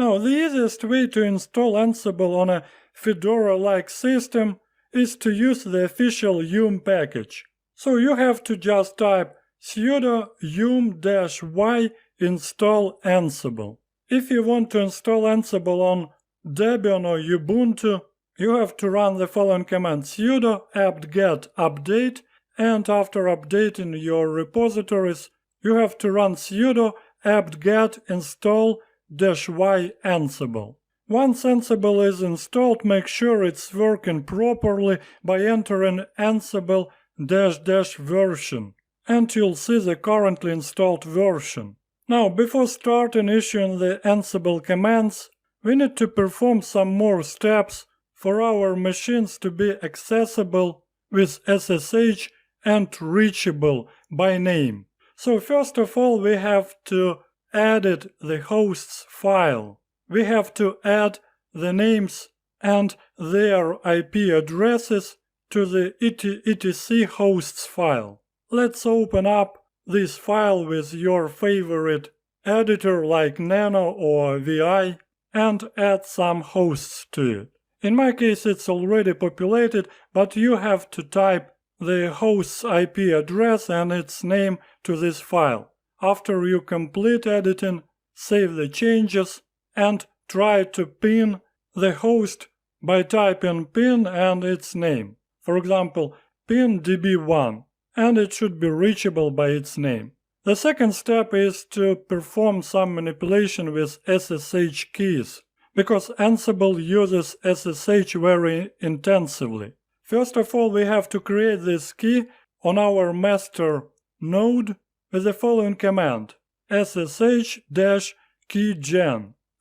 Now, the easiest way to install Ansible on a Fedora-like system is to use the official yum package. So you have to just type sudo yum-y install Ansible. If you want to install Ansible on Debian or Ubuntu, you have to run the following command: sudo apt-get update, and after updating your repositories, you have to run sudo apt-get install -y Ansible. Once Ansible is installed, make sure it's working properly by entering Ansible --version, and you'll see the currently installed version. Now, before starting issuing the Ansible commands, we need to perform some more steps for our machines to be accessible with SSH and reachable by name. So first of all, we have to edit the hosts file. We have to add the names and their IP addresses to the etc hosts file. Let's open up this file with your favorite editor like Nano or VI and add some hosts to it. In my case, it's already populated, but you have to type the host's IP address and its name to this file. After you complete editing, save the changes and try to pin the host by typing pin and its name. For example, pin db1, and it should be reachable by its name. The second step is to perform some manipulation with SSH keys, because Ansible uses SSH very intensively. First of all, we have to create this key on our master node with the following command: ssh-keygen.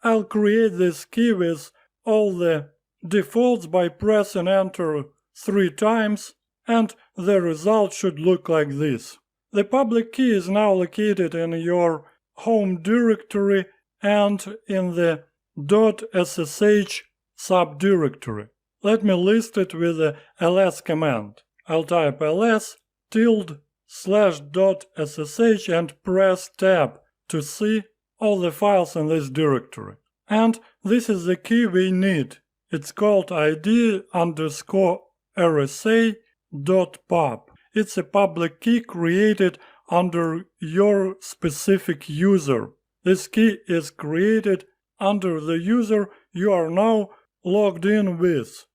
I'll create this key with all the defaults by pressing enter 3 times, and the result should look like this. The public key is now located in your home directory and in the .ssh subdirectory. Let me list it with the ls command. I'll type ls:/.ssh and press tab to see all the files in this directory. And this is the key we need. It's called id_rsa.pub. It's a public key created under your specific user. This key is created under the user you are now logged in with.